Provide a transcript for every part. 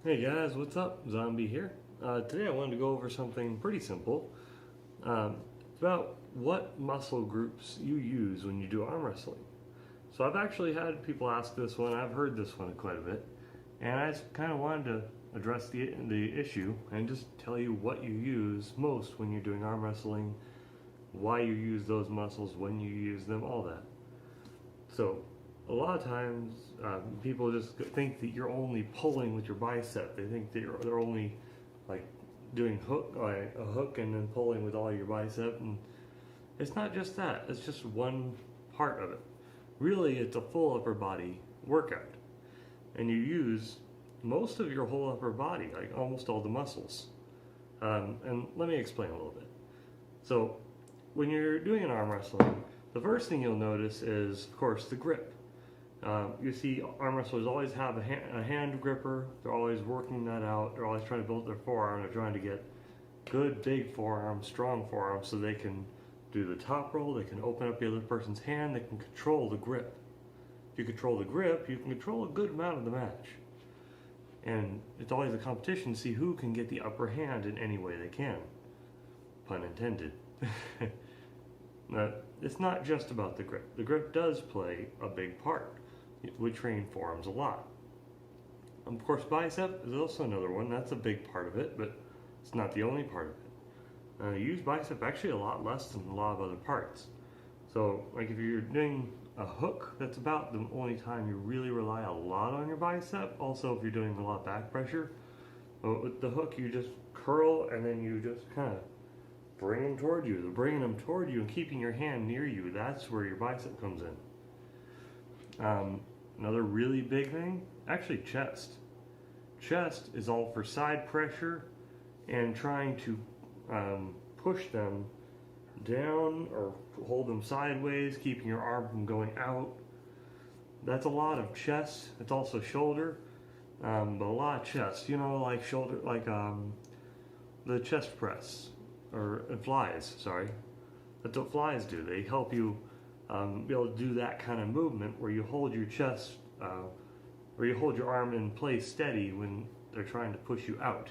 Hey guys, what's up? Zombie here. Today I wanted to go over something pretty simple. It's about what muscle groups you use when you do arm wrestling. So I've actually had people ask this one, I've heard this one quite a bit, and I just kind of wanted to address the issue and just tell you what you use most when you're doing arm wrestling, why you use those muscles, when you use them, all that. So a lot of times people just think that you're only pulling with your bicep. They think that they're only like doing like a hook and then pulling with all your bicep, and it's not just that. It's just one part of it. Really, it's a full upper body workout, and you use most of your whole upper body, like almost all the muscles. And let me explain a little bit. So when you're doing an arm wrestling, the first thing you'll notice is, of course, the grip. You see arm wrestlers always have a hand gripper. They're always working that out. They're always trying to build their forearm. They're trying to get good, big forearms, strong forearms, so they can do the top roll. They can open up the other person's hand. They can control the grip. If you control the grip, you can control a good amount of the match. And it's always a competition to see who can get the upper hand in any way they can. Pun intended. Now, it's not just about the grip. The grip does play a big part. We train forearms a lot. Of course, bicep is also another one. That's a big part of it, but it's not the only part of it. You use bicep actually a lot less than a lot of other parts. So, like if you're doing a hook, that's about the only time you really rely a lot on your bicep. Also, if you're doing a lot of back pressure, but with the hook, you just curl and then you just kind of bring them toward you. They're bringing them toward you and keeping your hand near you. That's where your bicep comes in. Another really big thing, actually chest. Chest is all for side pressure and trying to push them down or hold them sideways, keeping your arm from going out. That's a lot of chest. It's also shoulder, but a lot of chest. You know, like shoulder, like the chest press or flies. Sorry, that's what flies do. They help you be able to do that kind of movement where you hold your chest, where you hold your arm in place steady when they're trying to push you out.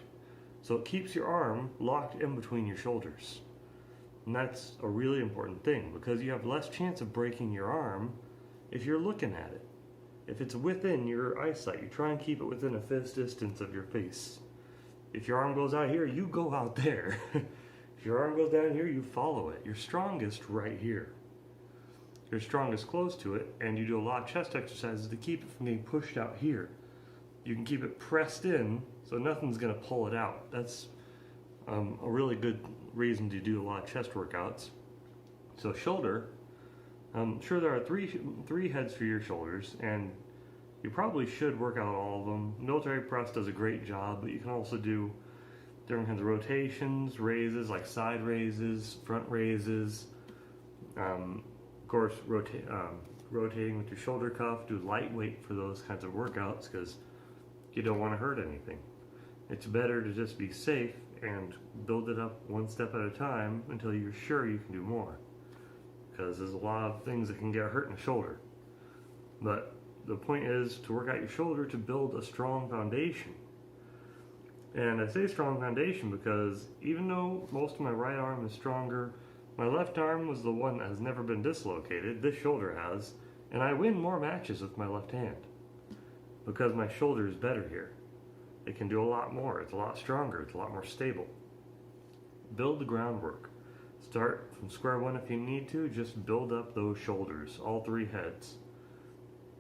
So it keeps your arm locked in between your shoulders. And that's a really important thing because you have less chance of breaking your arm if you're looking at it. If it's within your eyesight, you try and keep it within a fist distance of your face. If your arm goes out here, you go out there. If your arm goes down here, you follow it. You're strongest right here. You're strongest close to it, and you do a lot of chest exercises to keep it from getting pushed out here. You can keep it pressed in, so nothing's going to pull it out. That's a really good reason to do a lot of chest workouts. So shoulder, sure there are three heads for your shoulders, and you probably should work out all of them. Military press does a great job, but you can also do different kinds of rotations, raises like side raises, front raises. Of course, rotating with your shoulder cuff, do lightweight for those kinds of workouts because you don't want to hurt anything. It's better to just be safe and build it up one step at a time until you're sure you can do more, because there's a lot of things that can get hurt in the shoulder. But the point is to work out your shoulder to build a strong foundation. And I say strong foundation because even though most of my right arm is stronger, my left arm was the one that has never been dislocated. This shoulder has, and I win more matches with my left hand because my shoulder is better here. It can do a lot more. It's a lot stronger. It's a lot more stable. Build the groundwork. Start from square one if you need to. Just build up those shoulders, all three heads.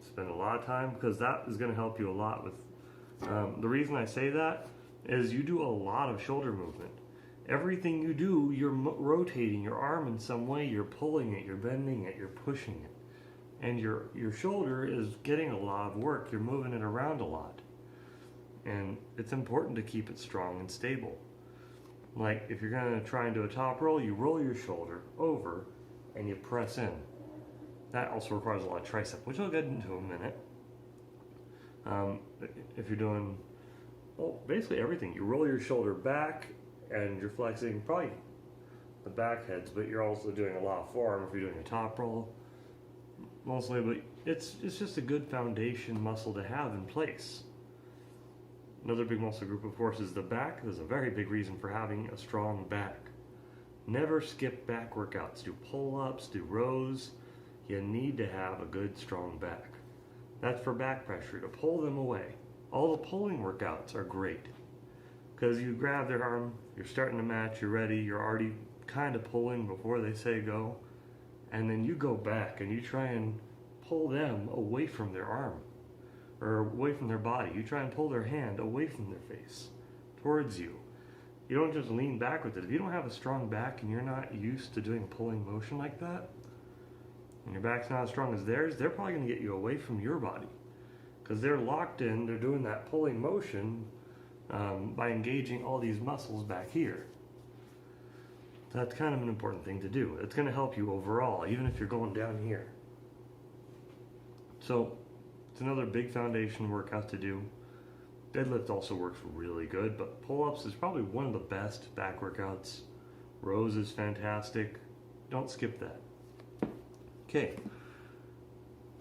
Spend a lot of time because that is going to help you a lot with. The reason I say that is you do a lot of shoulder movement. Everything you do, you're rotating your arm in some way. You're pulling it, you're bending it, you're pushing it. And your shoulder is getting a lot of work. You're moving it around a lot. And it's important to keep it strong and stable. Like if you're going to try and do a top roll, you roll your shoulder over and you press in. That also requires a lot of tricep, which I'll get into in a minute. If you're doing, well, basically everything, you roll your shoulder back and you're flexing probably the back heads, but you're also doing a lot of forearm if you're doing a top roll. Mostly, but it's just a good foundation muscle to have in place. Another big muscle group, of course, is the back. There's a very big reason for having a strong back. Never skip back workouts. Do pull-ups, do rows. You need to have a good, strong back. That's for back pressure, to pull them away. All the pulling workouts are great because you grab their arm, you're starting to match, you're ready, you're already kind of pulling before they say go, and then you go back and you try and pull them away from their arm or away from their body. You try and pull their hand away from their face towards you. You don't just lean back with it. If you don't have a strong back and you're not used to doing a pulling motion like that, and your back's not as strong as theirs, they're probably going to get you away from your body because they're locked in, they're doing that pulling motion by engaging all these muscles back here. That's kind of an important thing to do. It's going to help you overall, even if you're going down here. So it's another big foundation workout to do. Deadlift also works really good, but pull-ups is probably one of the best back workouts. Rows is fantastic. Don't skip that. Okay.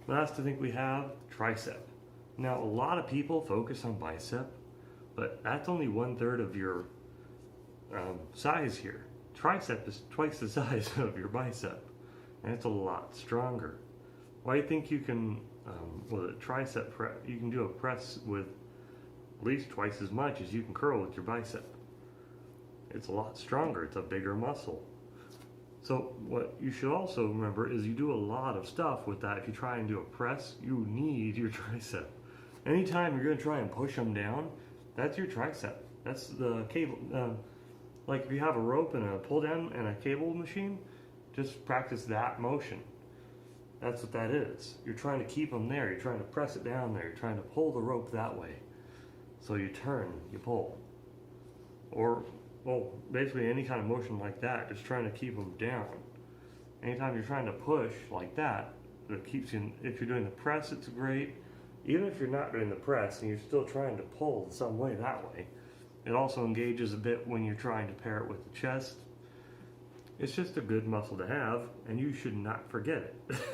Last, I think we have tricep. Now, a lot of people focus on bicep, but that's only 1/3 of your size here. Tricep is twice the size of your bicep, and it's a lot stronger. Why do you think you can, with a tricep press, you can do a press with at least twice as much as you can curl with your bicep? It's a lot stronger, it's a bigger muscle. So what you should also remember is you do a lot of stuff with that. If you try and do a press, you need your tricep. Anytime you're going to try and push them down, that's your tricep. That's the cable. Like if you have a rope and a pull down and a cable machine, just practice that motion. That's what that is. You're trying to keep them there. You're trying to press it down there. You're trying to pull the rope that way. So you turn, you pull. Or, well, basically any kind of motion like that, just trying to keep them down. Anytime you're trying to push like that, it keeps you, if you're doing the press, it's great. Even if you're not doing the press and you're still trying to pull some way that way, it also engages a bit when you're trying to pair it with the chest. It's just a good muscle to have, and you should not forget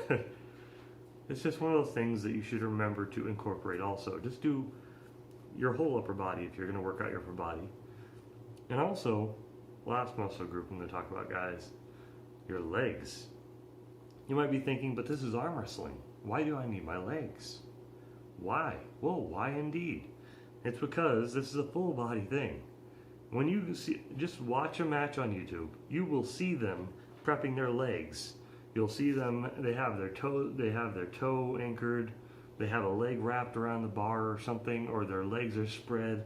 it. It's just one of those things that you should remember to incorporate also. Just do your whole upper body if you're going to work out your upper body. And also, last muscle group I'm going to talk about, guys, your legs. You might be thinking, but this is arm wrestling. Why do I need my legs? Why? Well, why indeed? It's because this is a full body thing. When you see, just watch a match on YouTube, you will see them prepping their legs. You'll see them, they have their toe anchored, they have a leg wrapped around the bar or something, or their legs are spread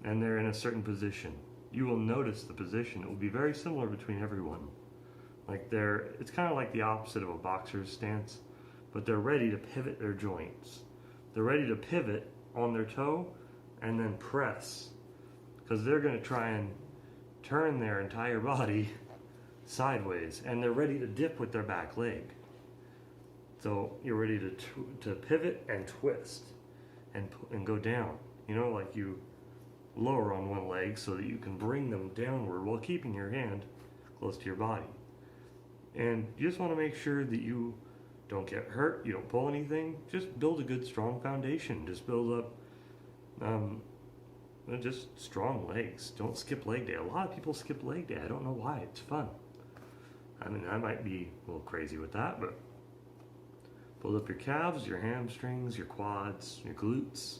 and they're in a certain position. You will notice the position. It will be very similar between everyone. Like it's kind of like the opposite of a boxer's stance, but they're ready to pivot their joints. They're ready to pivot on their toe and then press, because they're going to try and turn their entire body sideways, and they're ready to dip with their back leg. So you're ready to pivot and twist and go down. You know, like you lower on one leg so that you can bring them downward while keeping your hand close to your body. And you just want to make sure that you don't get hurt, you don't pull anything. Just build a good, strong foundation. Just build up just strong legs. Don't skip leg day. A lot of people skip leg day. I don't know why. It's fun. I mean, I might be a little crazy with that, but build up your calves, your hamstrings, your quads, your glutes.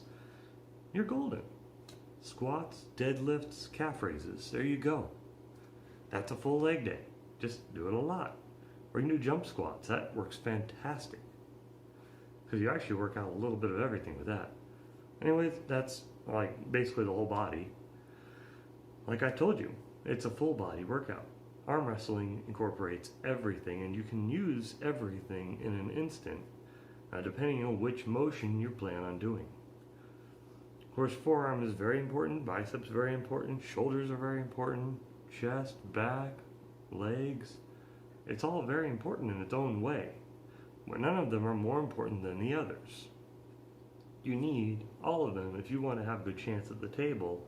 You're golden. Squats, deadlifts, calf raises. There you go. That's a full leg day. Just do it a lot. Or you can do jump squats. That works fantastic, because you actually work out a little bit of everything with that. Anyways, that's like basically the whole body. Like I told you, it's a full body workout. Arm wrestling incorporates everything, and you can use everything in an instant, depending on which motion you plan on doing. Of course, forearm is very important, biceps very important, shoulders are very important, chest, back, legs. It's all very important in its own way, but none of them are more important than the others. You need all of them if you want to have a good chance at the table,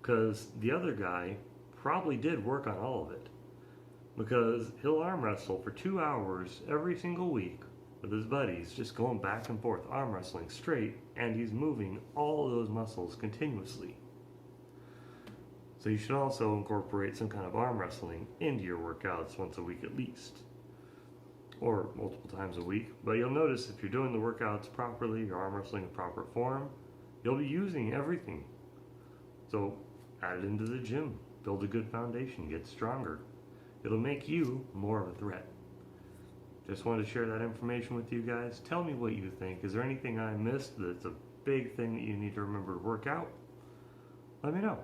because the other guy probably did work on all of it, because he'll arm wrestle for 2 hours every single week with his buddies, just going back and forth, arm wrestling straight, and he's moving all of those muscles continuously. So you should also incorporate some kind of arm wrestling into your workouts once a week at least, or multiple times a week. But you'll notice if you're doing the workouts properly, your arm wrestling in proper form, you'll be using everything. So add it into the gym, build a good foundation, get stronger. It'll make you more of a threat. Just wanted to share that information with you guys. Tell me what you think. Is there anything I missed that's a big thing that you need to remember to work out? Let me know.